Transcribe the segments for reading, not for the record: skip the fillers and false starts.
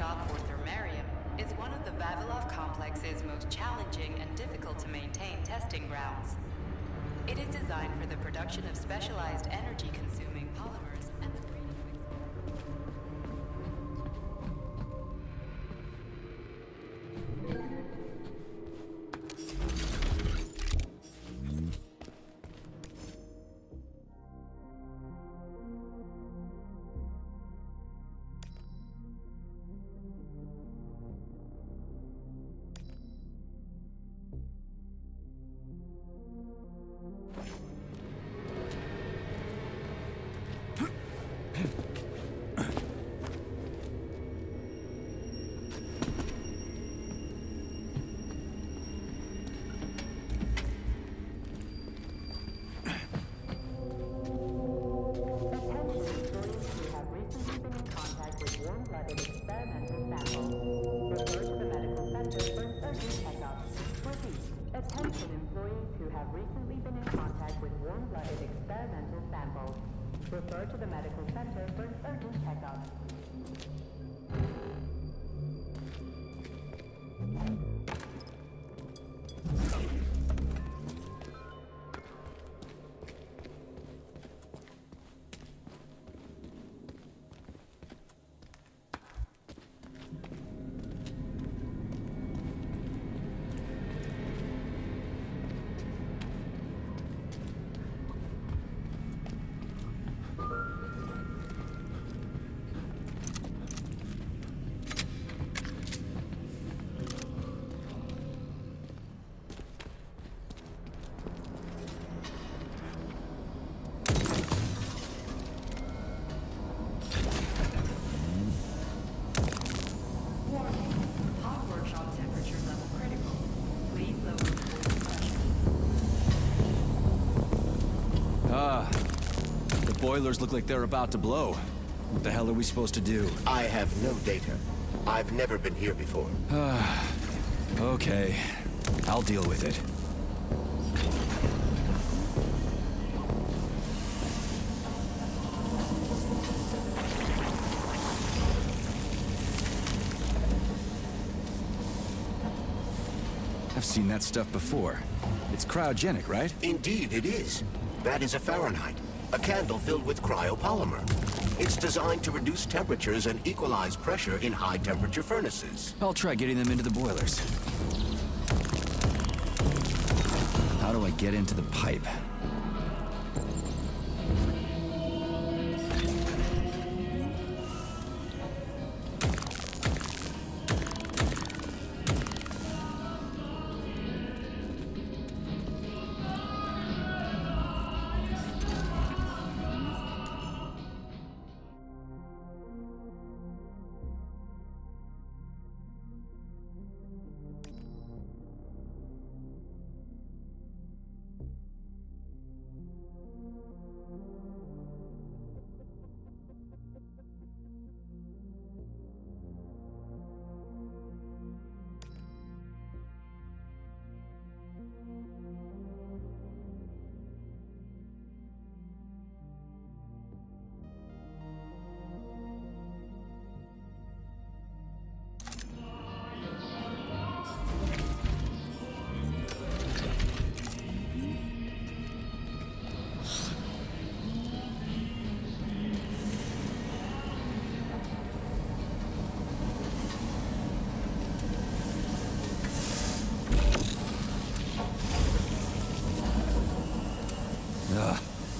workshop, or thermarium, is one of the Vavilov complex's most challenging and difficult to maintain testing grounds. It is designed for the production of specialized energy-consuming polymers and the breeding of Refer to the medical center for an urgent checkup. Boilers look like they're about to blow. What the hell are we supposed to do? I have no data. I've never been here before. Okay. I'll deal with it. I've seen that stuff before. It's cryogenic, right? Indeed it is. That is a Fahrenheit. A candle filled with cryopolymer. It's designed to reduce temperatures and equalize pressure in high-temperature furnaces. I'll try getting them into the boilers. How do I get into the pipe?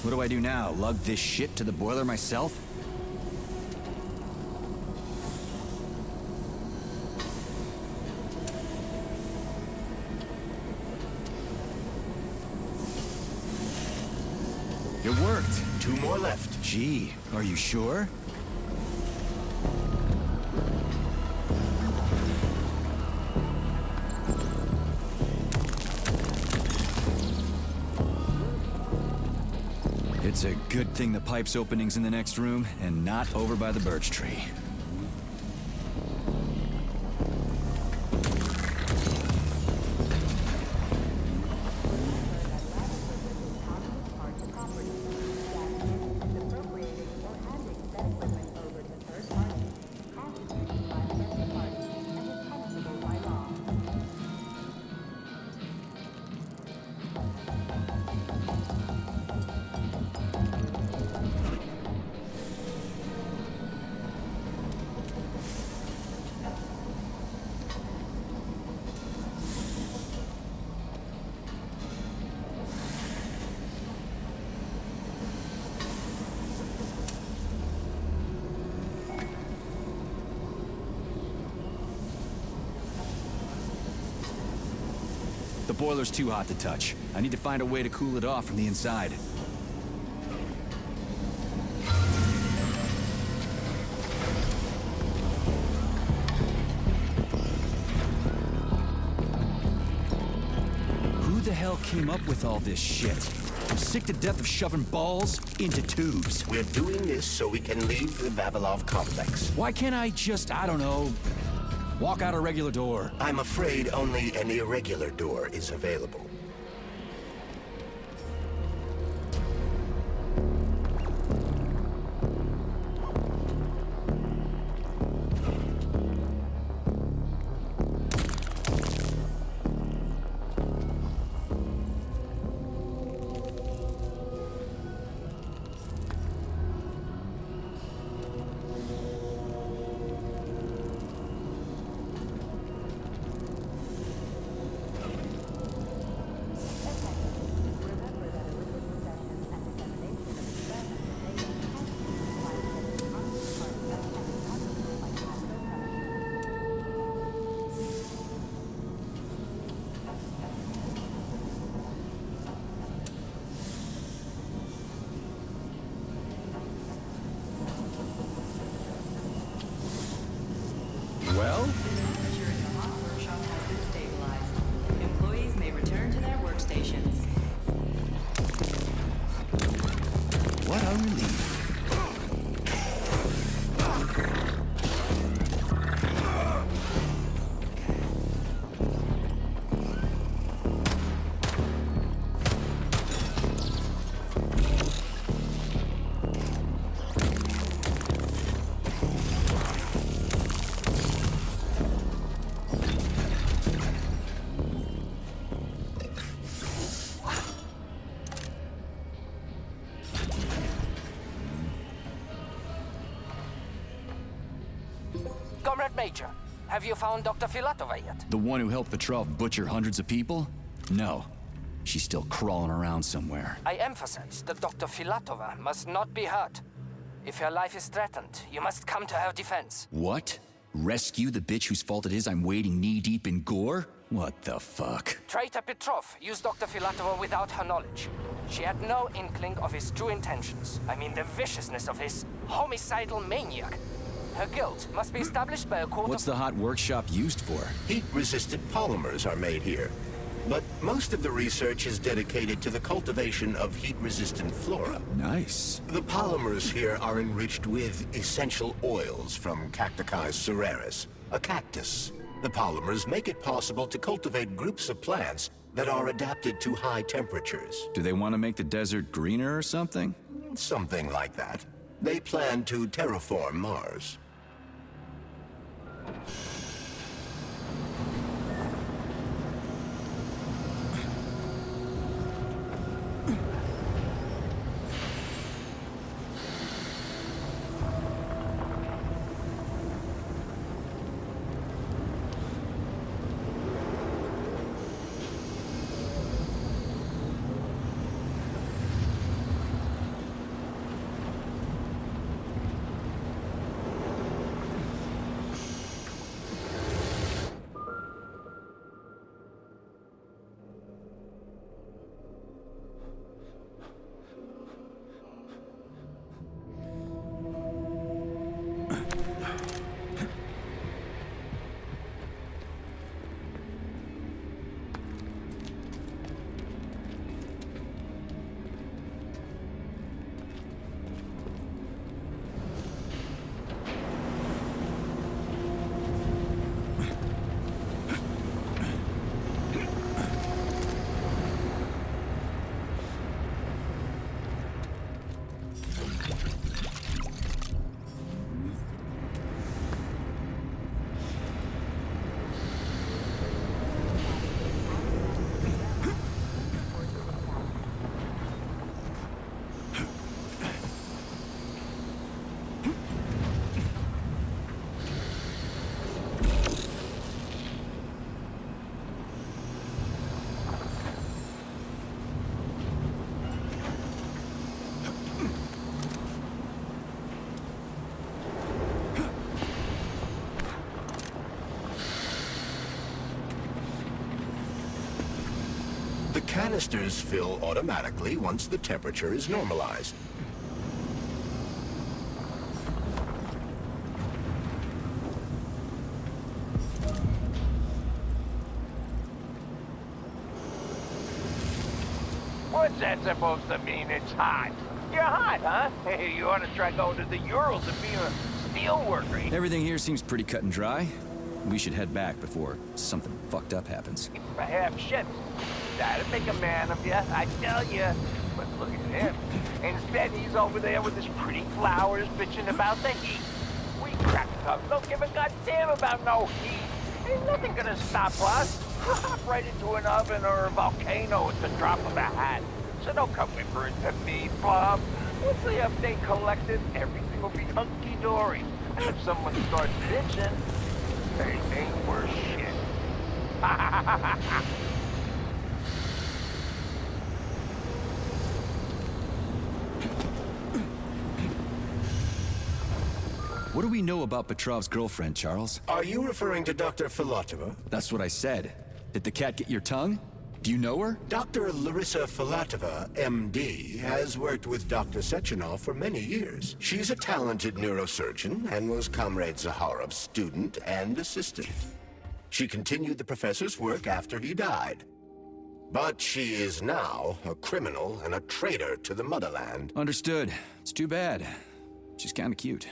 What do I do now? Lug this shit to the boiler myself? It worked. 2 more left. Gee, are you sure? It's a good thing the pipe's opening's in the next room and not over by the birch tree. boiler's too hot to touch. I need to find a way to cool it off from the inside. Who the hell came up with all this shit? I'm sick to death of shoving balls into tubes. We're doing this so we can leave the Vavilov complex. Why can't I just, I don't know, walk out a regular door? I'm afraid only an irregular door is available. Well? Temperature in the hot workshop has been stabilized. Employees may return to their workstations. What a relief. Comrade Major, have you found Dr. Filatova yet? The one who helped Petrov butcher hundreds of people? No. She's still crawling around somewhere. I emphasize that Dr. Filatova must not be hurt. If her life is threatened, you must come to her defense. What? Rescue the bitch whose fault it is I'm wading knee-deep in gore? What the fuck? Traitor Petrov used Dr. Filatova without her knowledge. She had no inkling of his true intentions. I mean the viciousness of his homicidal maniac. Her guilt must be established by a court What's the hot workshop used for? Heat-resistant polymers are made here. But most of the research is dedicated to the cultivation of heat-resistant flora. Nice. The polymers here are enriched with essential oils from Cacticus cereris, a cactus. The polymers make it possible to cultivate groups of plants that are adapted to high temperatures. Do they want to make the desert greener or something? Something like that. They plan to terraform Mars. Canisters fill automatically once the temperature is normalized. What's that supposed to mean? It's hot. You're hot, huh? Hey, you ought to try going to the Urals and being a steel worker. Everything here seems pretty cut and dry. We should head back before something fucked up happens. Perhaps shit. That'd make a man of you, I tell you. But look at him. Instead, he's over there with his pretty flowers bitching about the heat. We crack-ups don't give a goddamn about no heat. Ain't nothing gonna stop us. We'll hop right into an oven or a volcano at the drop of a hat. So don't come whimpering to me, Bob. Once the update collected, everything will be hunky-dory. And if someone starts bitching, they ain't worth shit. What do we know about Petrov's girlfriend, Charles? Are you referring to Dr. Filatova? That's what I said. Did the cat get your tongue? Do you know her? Dr. Larissa Filatova, MD, has worked with Dr. Sechenov for many years. She's a talented neurosurgeon and was Comrade Zaharov's student and assistant. She continued the professor's work after he died. But she is now a criminal and a traitor to the motherland. Understood. It's too bad. She's kinda cute.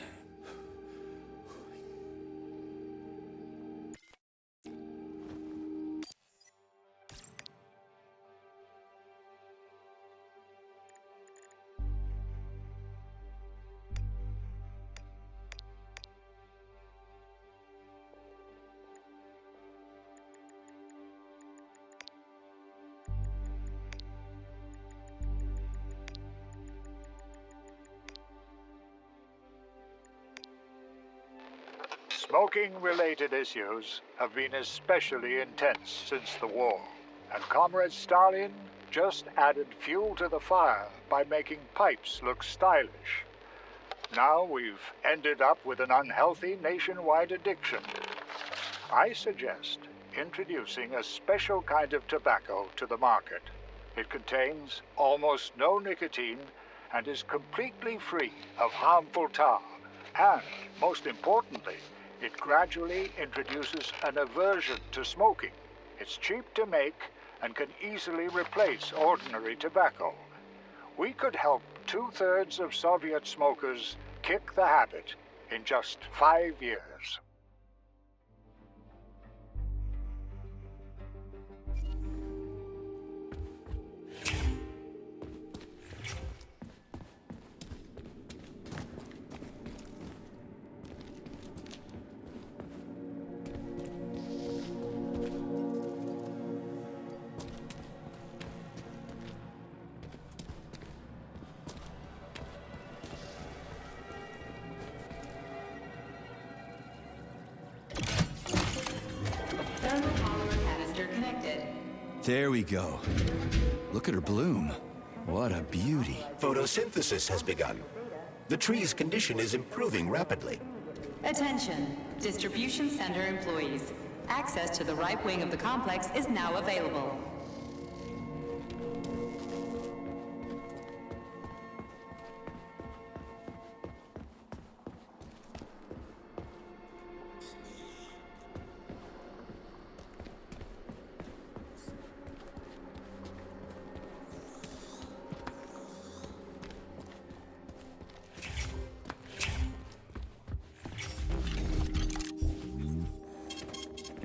Smoking-related issues have been especially intense since the war, and Comrade Stalin just added fuel to the fire by making pipes look stylish. Now we've ended up with an unhealthy nationwide addiction. I suggest introducing a special kind of tobacco to the market. It contains almost no nicotine and is completely free of harmful tar. And, most importantly, it gradually introduces an aversion to smoking. It's cheap to make and can easily replace ordinary tobacco. We could help 2/3 of Soviet smokers kick the habit in just 5 years. There we go. Look at her bloom. What a beauty. Photosynthesis has begun. The tree's condition is improving rapidly. Attention, distribution center employees. Access to the right wing of the complex is now available.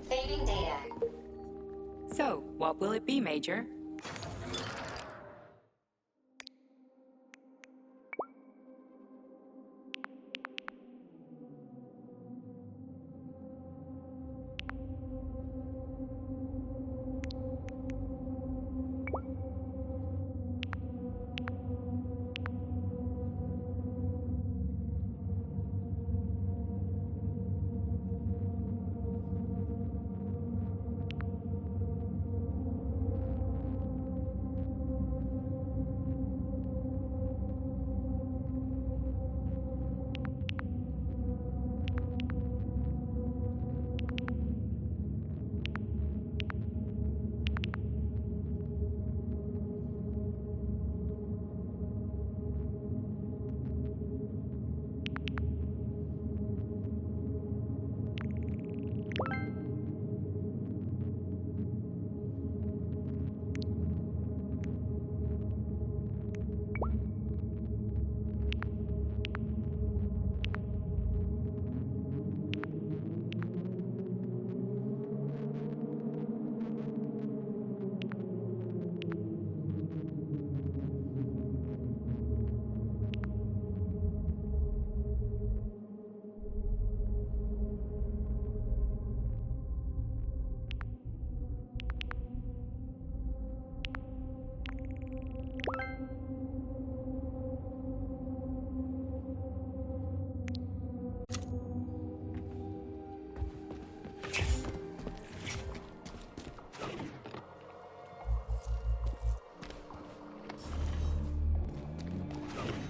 Saving data. So, what will it be, Major?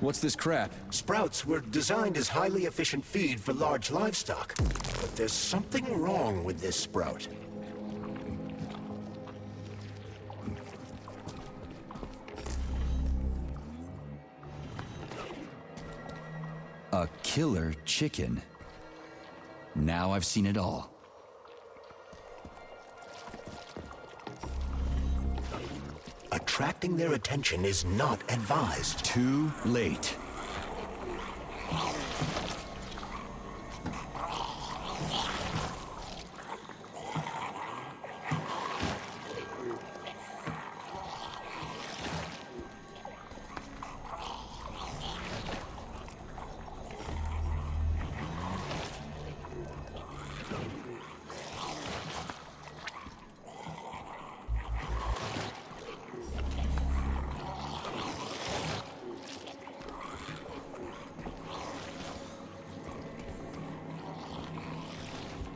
What's this crap? Sprouts were designed as highly efficient feed for large livestock. But there's something wrong with this sprout. A killer chicken. Now I've seen it all. Attracting their attention is not advised. Too late.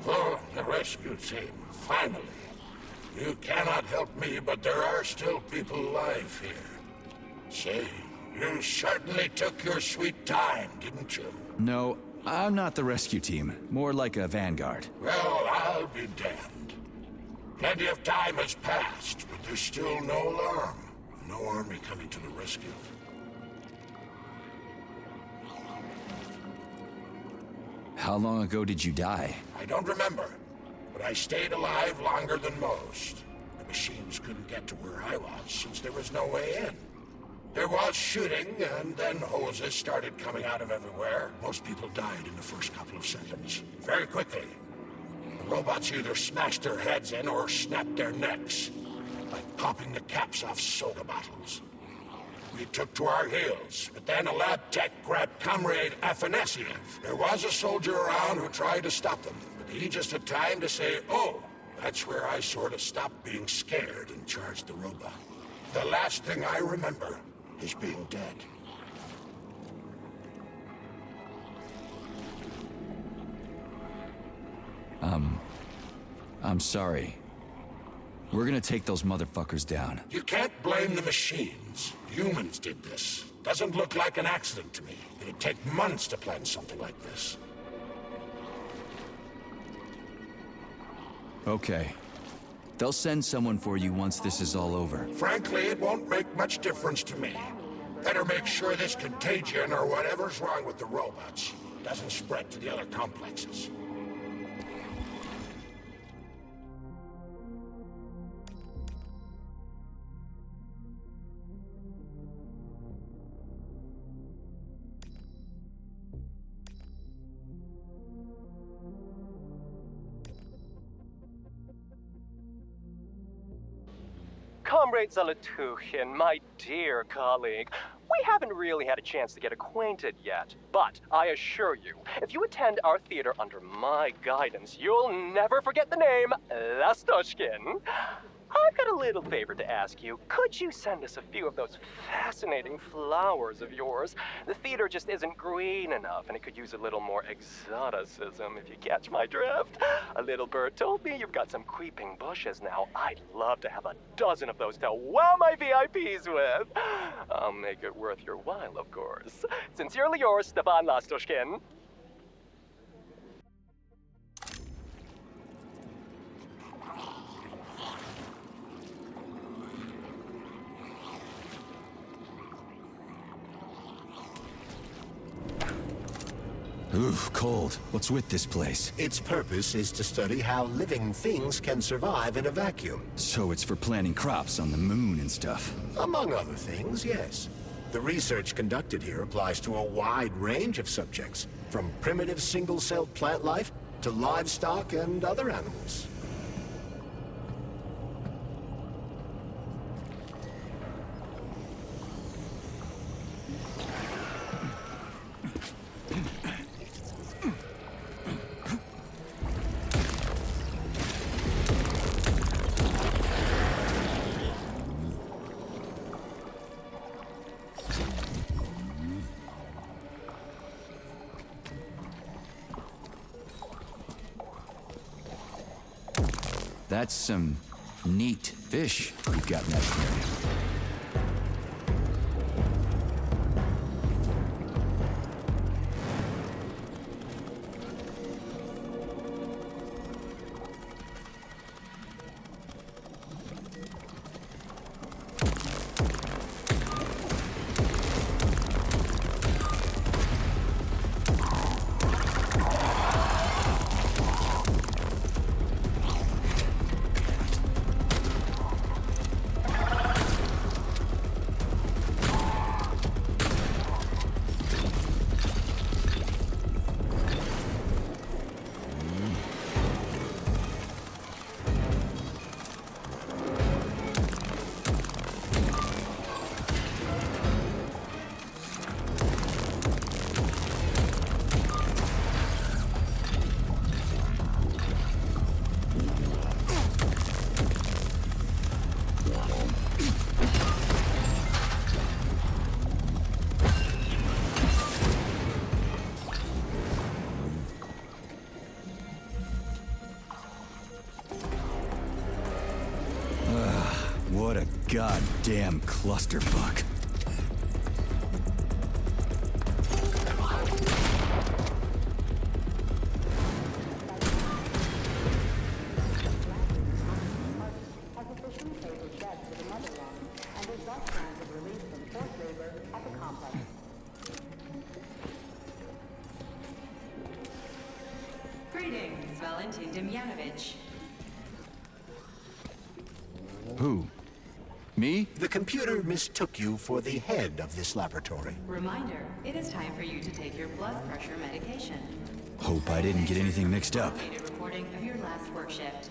Oh, the rescue team, finally. You cannot help me, but there are still people alive here. Say, you certainly took your sweet time, didn't you? No, I'm not the rescue team. More like a vanguard. Well, I'll be damned. Plenty of time has passed, but there's still no alarm. No army coming to the rescue. How long ago did you die? I don't remember, but I stayed alive longer than most. The machines couldn't get to where I was since there was no way in. There was shooting, and then hoses started coming out of everywhere. Most people died in the first couple of seconds. Very quickly. The robots either smashed their heads in or snapped their necks, like popping the caps off soda bottles. We took to our heels, but then a lab tech grabbed Comrade Afanasiev. There was a soldier around who tried to stop them, but he just had time to say, oh, that's where I sort of stopped being scared and charged the robot. The last thing I remember is being dead. I'm sorry. We're gonna take those motherfuckers down. You can't blame the machines. Humans did this. Doesn't look like an accident to me. It'd take months to plan something like this. Okay. They'll send someone for you once this is all over. Frankly, it won't make much difference to me. Better make sure this contagion or whatever's wrong with the robots doesn't spread to the other complexes. Comrade Zolotukhin, my dear colleague, we haven't really had a chance to get acquainted yet, but I assure you, if you attend our theater under my guidance, you'll never forget the name Lastoshkin. I've got a little favor to ask you. Could you send us a few of those fascinating flowers of yours? The theater just isn't green enough, and it could use a little more exoticism, if you catch my drift. A little bird told me you've got some creeping bushes now. I'd love to have a dozen of those to wow my VIPs with. I'll make it worth your while, of course. Sincerely yours, Stefan Lastoshkin. Oof, cold. What's with this place? Its purpose is to study how living things can survive in a vacuum. So it's for planting crops on the moon and stuff. Among other things, yes. The research conducted here applies to a wide range of subjects, from primitive single-celled plant life to livestock and other animals. That's some neat fish you've got in that aquarium. goddamn clusterfuck. Greetings, Valentin Demyanovich. Who? Me? The computer mistook you for the head of this laboratory. Reminder, it is time for you to take your blood pressure medication. Hope I didn't get anything mixed up. Automated recording of your last work shift.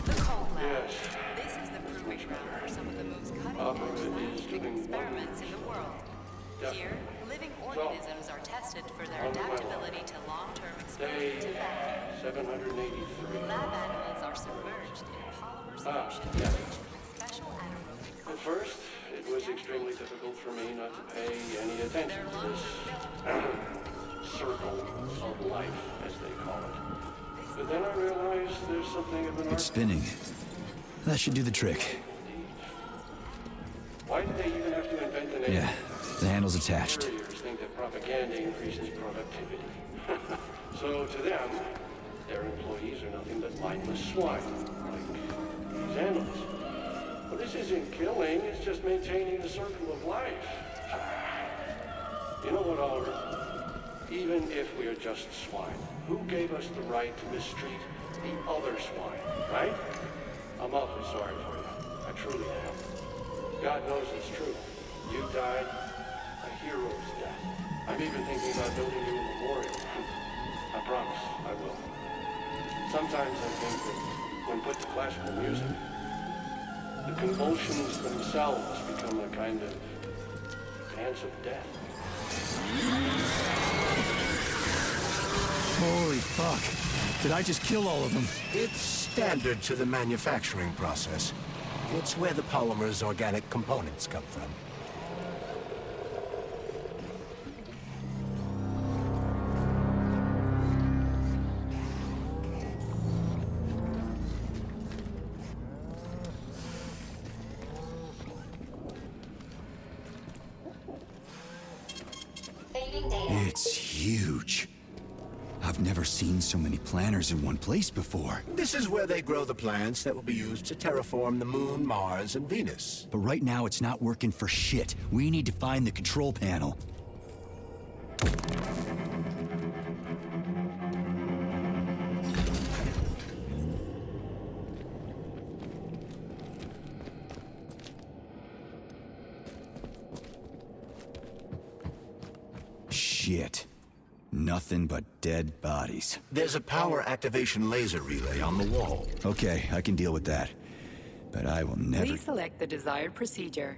The cold lab. This is the proving ground for some of the most cutting-edge scientific experiments in the world. Here, living organisms are tested for their adaptability to long-term exposure to vacuum. 783. Lab animals are submerged in polymer solution enriched with special anaerobic At first, it was extremely difficult for me not to pay any attention to this circle of life, as they call it. But then I realized there's something of an It's spinning. That should do the trick. Why did they even have to invent an Yeah, the handle's attached. Couriers think that propaganda increases productivity. So to them, their employees are nothing but mindless swine, like these animals. But this isn't killing, it's just maintaining the circle of life. You know what, Oliver? Even if we are just swine, who gave us the right to mistreat the other swine, right? I'm awfully sorry for you. I truly am. God knows it's true. You died a hero's death. I'm even thinking about building you a memorial. I promise I will. Sometimes I think that when put to classical music, the convulsions themselves become a kind of dance of death. Holy fuck. Did I just kill all of them? It's standard to the manufacturing process. It's where the polymer's organic components come from. Saving data. It's huge. I've never seen so many planters in one place before. This is where they grow the plants that will be used to terraform the Moon, Mars, and Venus. But right now it's not working for shit. We need to find the control panel. Shit. Nothing but dead bodies. There's a power activation laser relay on the wall. Okay, I can deal with that. But I will never... Please select the desired procedure.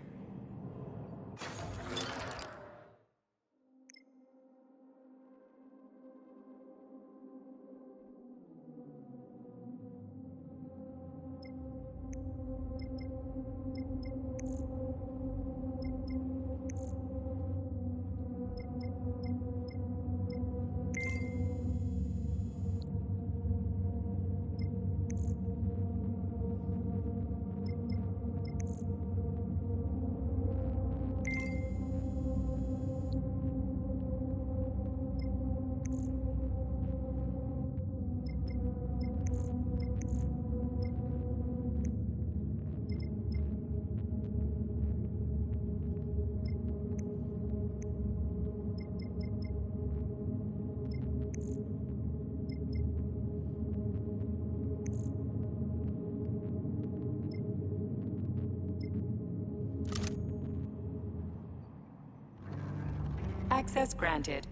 Access granted.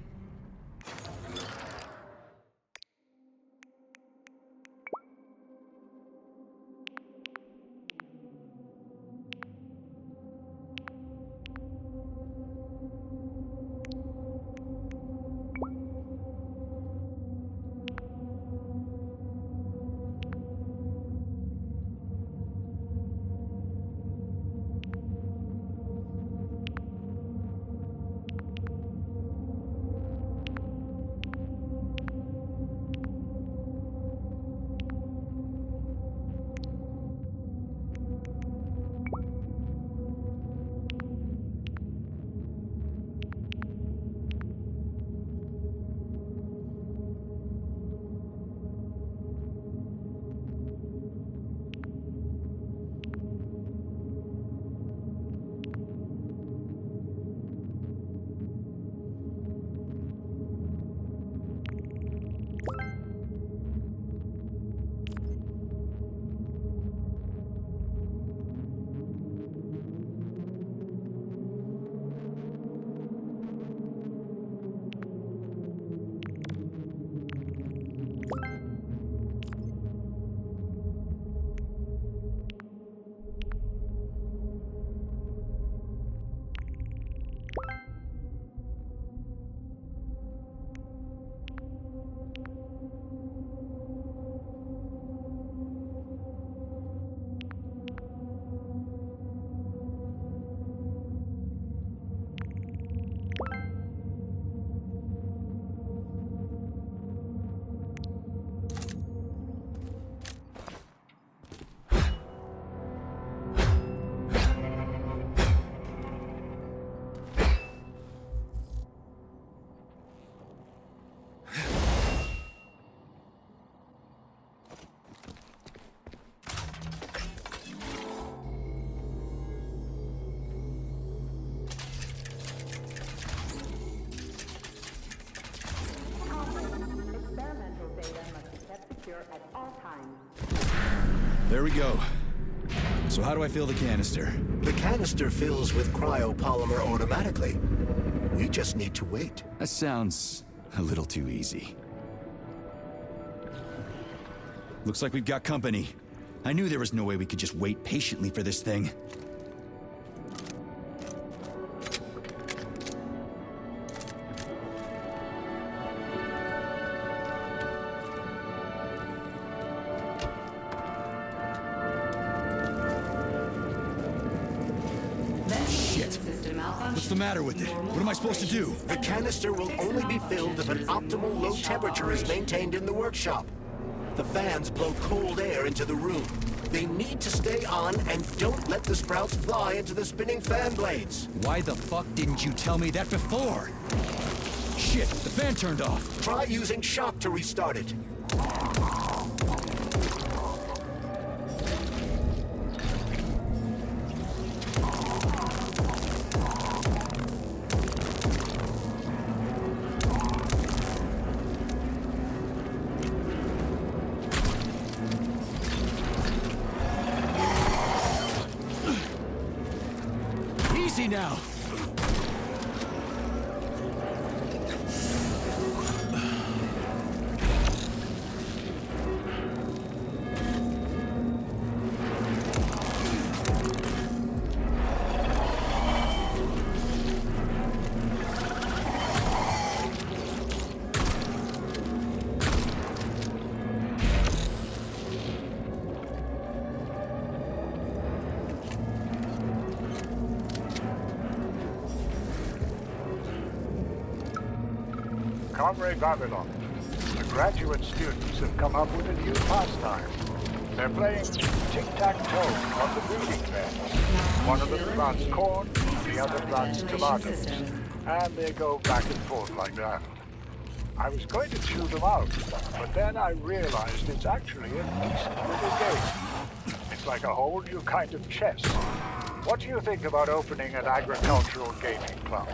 There we go. So how do I fill the canister? The canister fills with cryopolymer automatically. We just need to wait. That sounds a little too easy. Looks like we've got company. I knew there was no way we could just wait patiently for this thing. What's the matter with it? What am I supposed to do? The canister will only be filled if an optimal low temperature is maintained in the workshop. The fans blow cold air into the room. They need to stay on and don't let the sprouts fly into the spinning fan blades. Why the fuck didn't you tell me that before? Shit, the fan turned off. Try using shock to restart it. Easy now. Comrade Babylon, the graduate students have come up with a new pastime. They're playing tic-tac-toe on the breeding bed. One of them plants corn, the other plants tomatoes. And they go back and forth like that. I was going to chew them out, but then I realized it's actually a decent little game. It's like a whole new kind of chess. What do you think about opening an agricultural gaming club?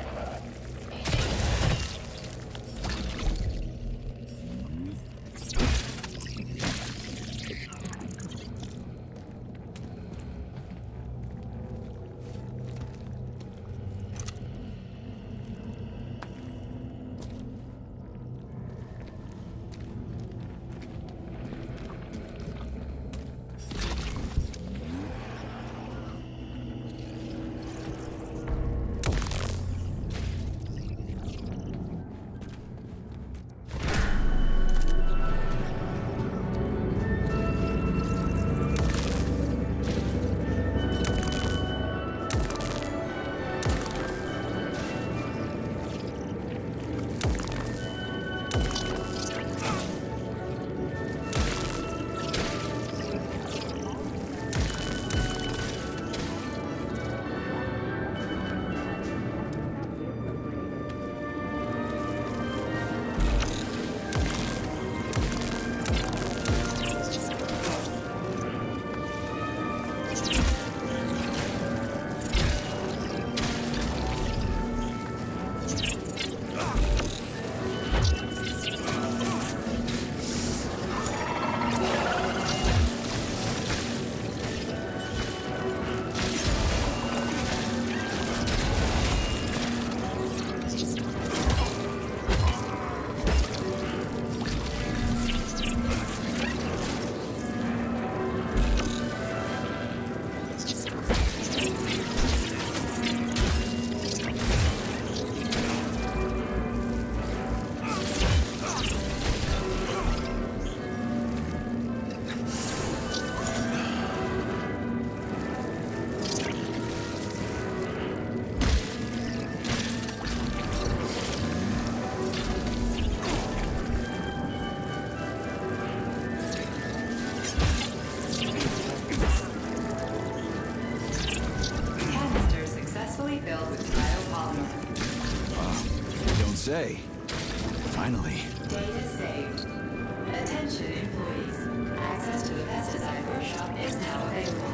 Say, finally. Data saved. Attention employees. Access to the pesticide workshop is now available.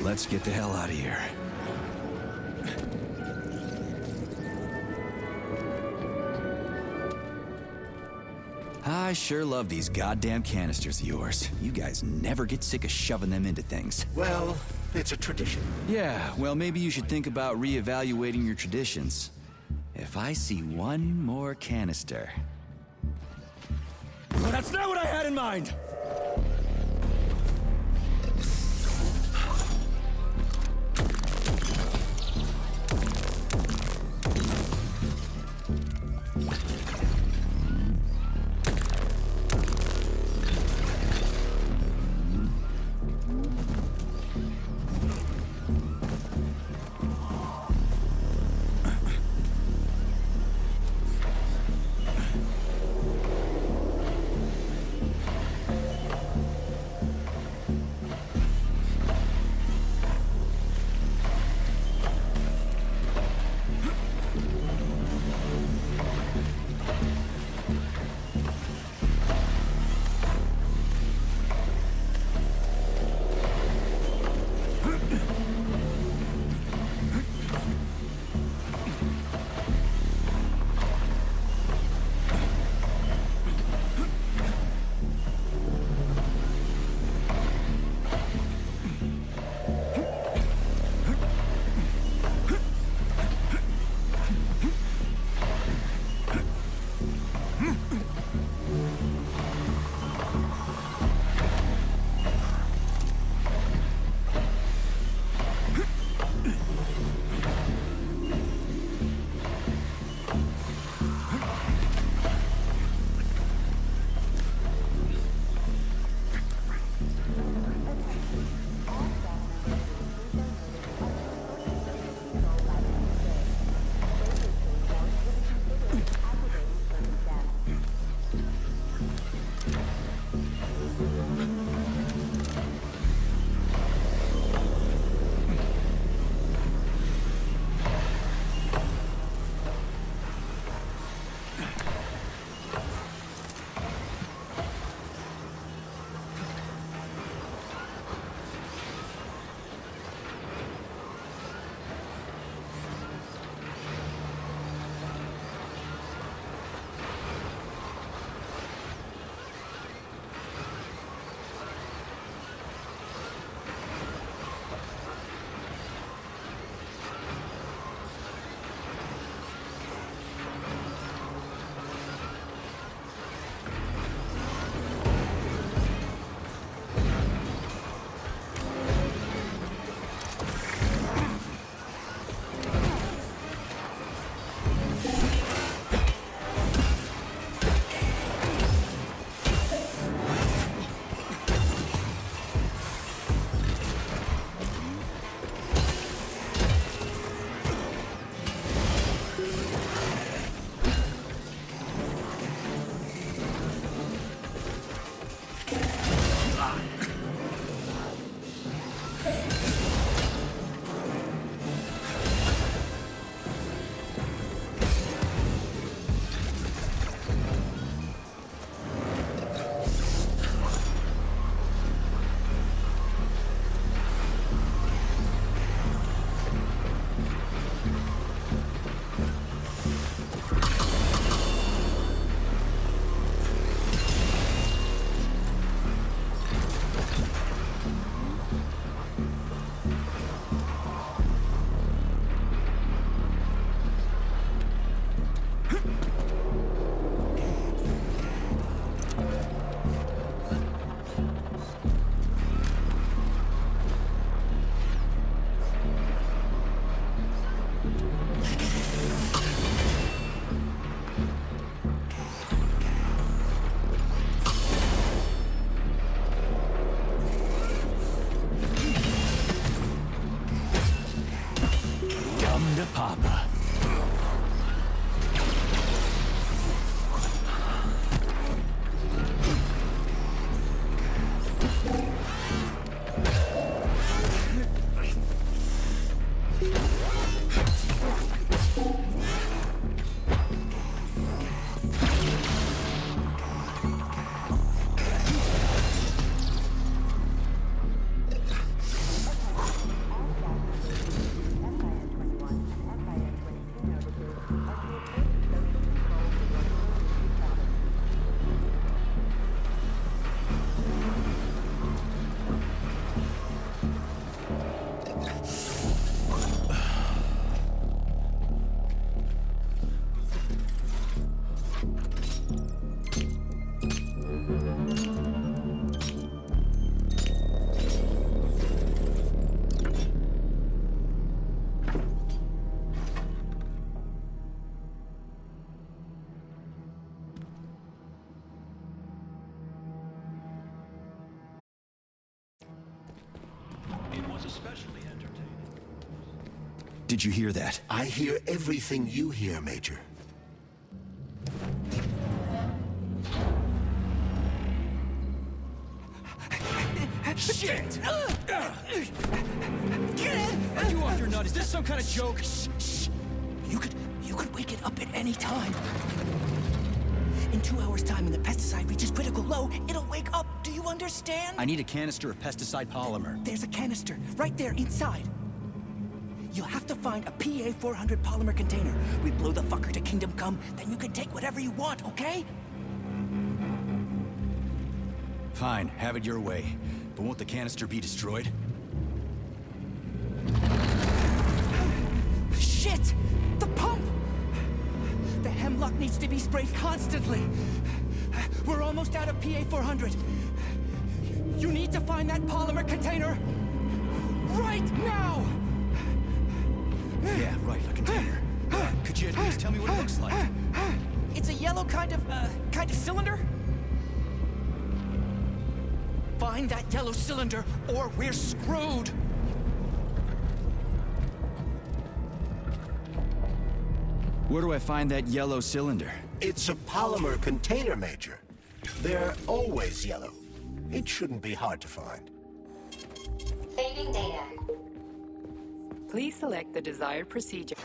Let's get the hell out of here. I sure love these goddamn canisters of yours. You guys never get sick of shoving them into things. Well, it's a tradition. Yeah, well, maybe you should think about reevaluating your traditions. If I see one more canister... Well, that's not what I had in mind! was especially entertaining. Did you hear that? I hear everything you hear, Major. Shit! Are you off your nut? Is this some kind of joke? Shh. You could wake it up at any time. In 2 hours' time, when the pesticide reaches critical low, it'll wake up. Do you understand? I need a canister of pesticide polymer. There's a canister right there inside. You'll have to find a pt4 polymer container. We blow the fucker to kingdom come, then you can take whatever you want, okay? Fine, have it your way. But won't the canister be destroyed? Shit! The pump! The hemlock needs to be sprayed constantly. We're almost out of PA400. You need to find that polymer container right now! Yeah, right, a container. Could you at least tell me what it looks like? It's a yellow kind of cylinder. Find that yellow cylinder, or we're screwed! Where do I find that yellow cylinder? It's a polymer container, Major. They're always yellow. It shouldn't be hard to find. Saving data. Please select the desired procedure.